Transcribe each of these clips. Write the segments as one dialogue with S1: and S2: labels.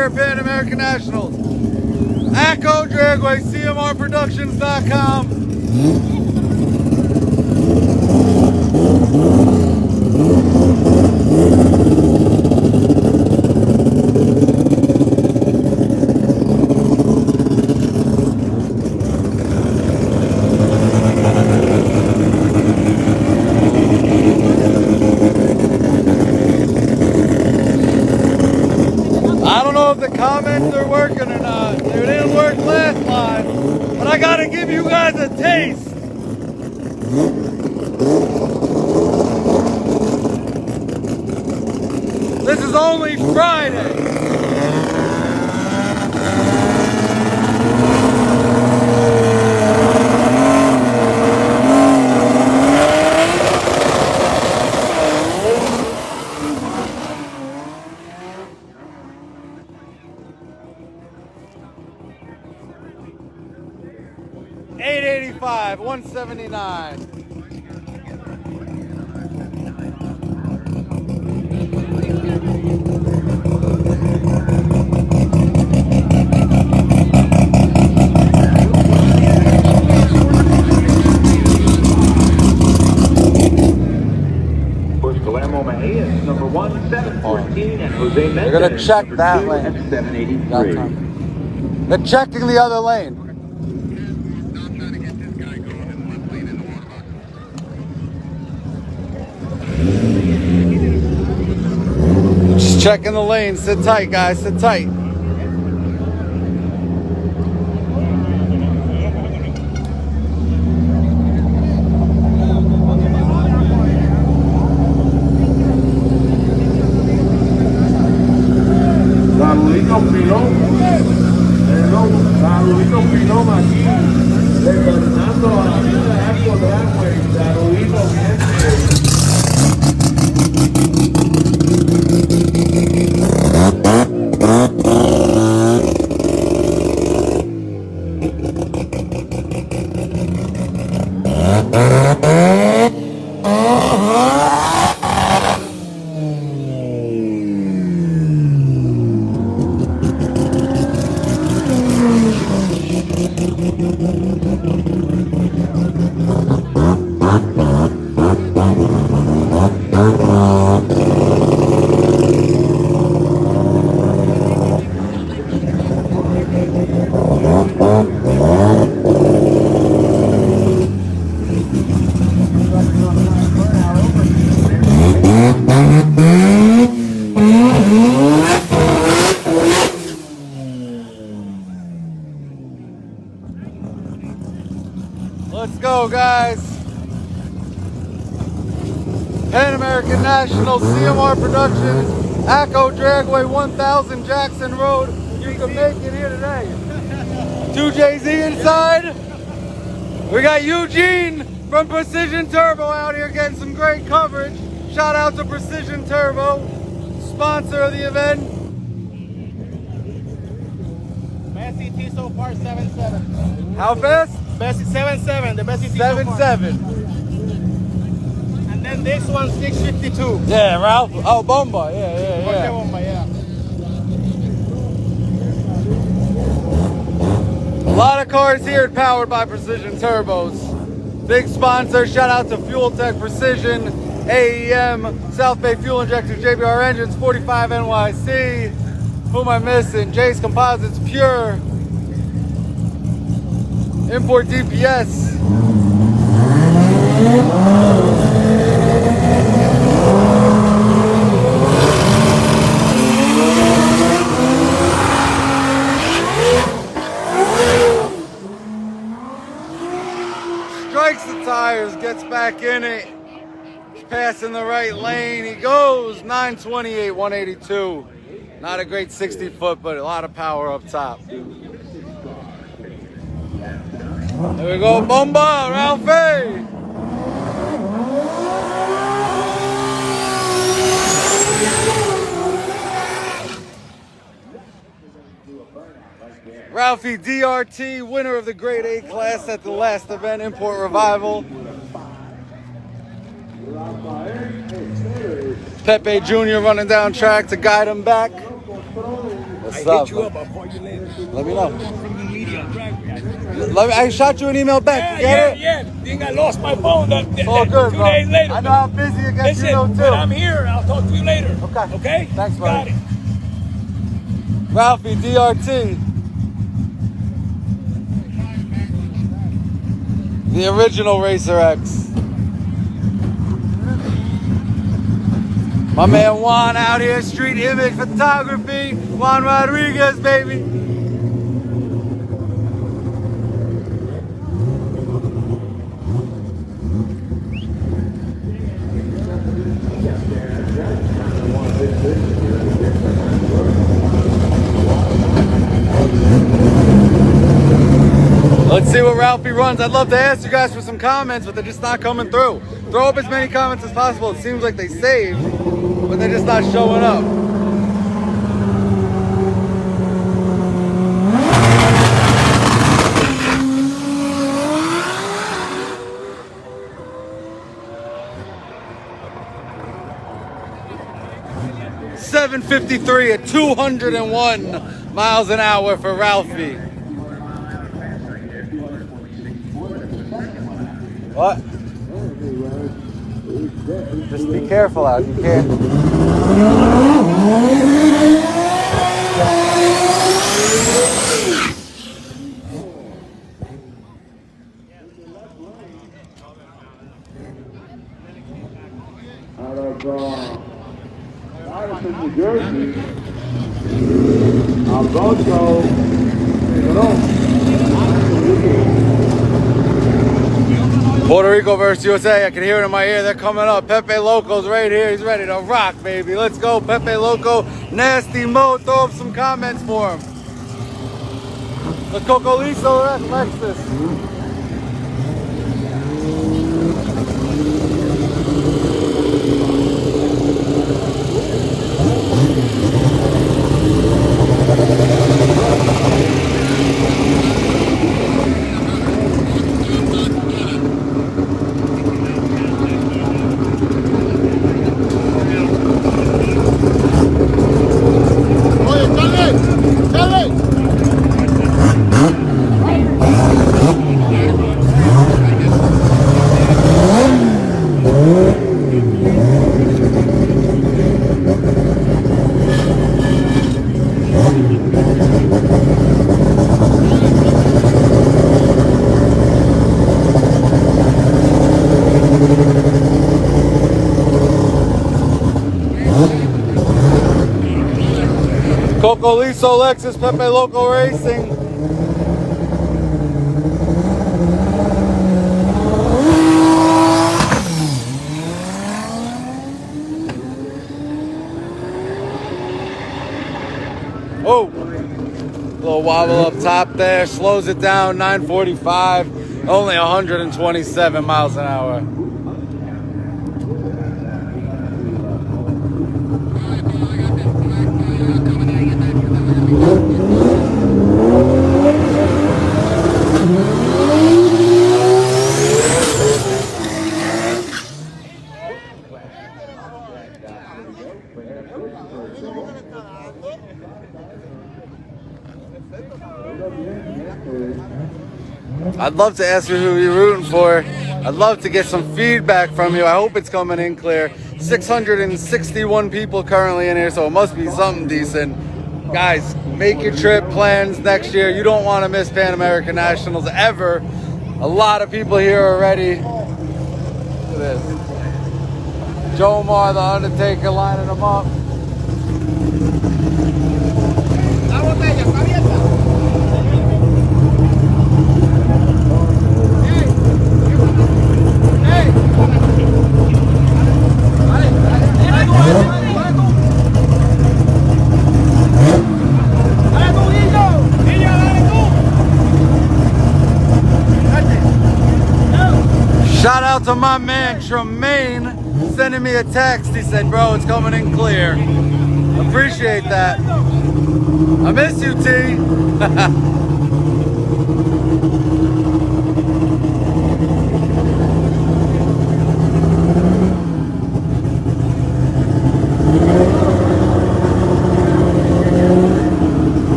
S1: here at Pan American Nationals. ACO Dragway, CMRProductions.com. I don't know if the comments are working or not. They didn't work last time, but I gotta give you guys a taste. This is only Friday. $885, $179.
S2: Number 1714 and Jose Mendez.
S1: They're gonna check that lane.
S2: 783.
S1: They're checking the other lane. Just checking the lane. Sit tight, guys. Sit tight.
S3: Saludito Pilón aquí, retornando a la vida de ACO Dragway. Saludito, gente.
S1: Let's go, guys. Pan American National, CMR Productions, ACO Dragway 1000 Jackson Road. You can make it here today. 2JZ inside. We got Eugene from Precision Turbo out here getting some great coverage. Shout out to Precision Turbo, sponsor of the event.
S4: Best CT so far, 7.7.
S1: How fast?
S4: Best 7.7, the best CT
S1: 7.7.
S4: And then this one, 6.52.
S1: Yeah, Ralph. Oh, Bomba. Yeah.
S4: Bomba, yeah.
S1: A lot of cars here powered by Precision Turbos. Big sponsor. Shout out to Fuel Tech Precision, AEM, South Bay Fuel Injectors, JBR Engines, 45 NYC. Who am I missing? Jay's Composites Pure. Import DPS. Strikes the tires, gets back in it. He's passing the right lane. He goes 928, 182. Not a great 60 foot, but a lot of power up top. There we go, Bomba, Ralphie! Ralphie DRT, winner of the Grade A class at the last event, Import Revival. Pepe Jr. running down track to guide him back. What's
S5: I
S1: up,
S5: hit you
S1: man?
S5: up. I'll call you later.
S1: Let me know.
S5: From the media dragway.
S1: I shot you an email back. You get it?
S5: Yeah. Think I lost my phone
S1: It's all good,
S5: 2
S1: bro.
S5: days later.
S1: I know how busy it gets.
S5: Listen,
S1: You know too.
S5: but I'm here. I'll talk to you later.
S1: Okay.
S5: Okay?
S1: Thanks,
S5: Got
S1: buddy.
S5: it.
S1: Ralphie, DRT. The original Racer X. My man Juan out here, street image photography. Juan Rodriguez, baby. Let's see what Ralphie runs. I'd love to ask you guys for some comments, but they're just not coming through. Throw up as many comments as possible. It seems like they saved, but they're just not showing up. .753 at 201 miles an hour for Ralphie. What? Just be careful out. You can't.
S3: Out of Madison, New Jersey, Alberto,
S1: Puerto Rico versus USA. I can hear it in my ear. They're coming up. Pepe Loco's right here. He's ready to rock, baby. Let's go, Pepe Loco. Nasty mode. Throw up some comments for him. The Cocolizo Lexus. Cocolizo Lexus, Pepe Loco Racing. Oh, little wobble up top there, slows it down, 945, only 127 miles an hour. I'd love to ask you who you're rooting for. I'd love to get some feedback from you. I hope it's coming in clear. 661 people currently in here, so it must be something decent. Guys, make your trip plans next year. You don't want to miss Pan American Nationals ever. A lot of people here already. Look at this. Joe Mar, the Undertaker, lining them up. Shout out to my man Tremaine sending me a text. He said, bro, it's coming in clear. Appreciate that. I miss you, T.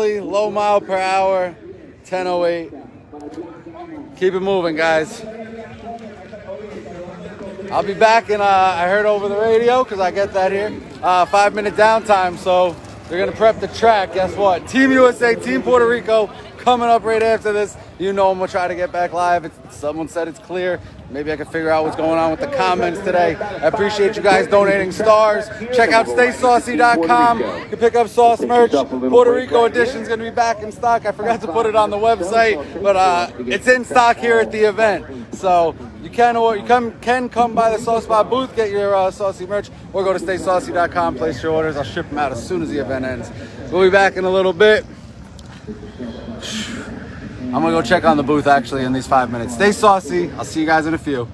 S1: early, low mile per hour, 10:08. Keep it moving, guys. I'll be back in, I heard over the radio, because I get that here, 5-minute downtime, so they're going to prep the track. Guess what? Team USA, Team Puerto Rico, coming up right after this. You know I'm going to try to get back live. Someone said it's clear. Maybe I can figure out what's going on with the comments today. I appreciate you guys donating stars. Check out StaySaucy.com. You can pick up sauce merch. Puerto Rico edition is going to be back in stock. I forgot to put it on the website, but it's in stock here at the event. So you can come by the Sauce Spot booth, get your saucy merch, or go to StaySaucy.com, place your orders. I'll ship them out as soon as the event ends. We'll be back in a little bit. I'm gonna go check on the booth actually in these 5 minutes. Stay saucy. I'll see you guys in a few.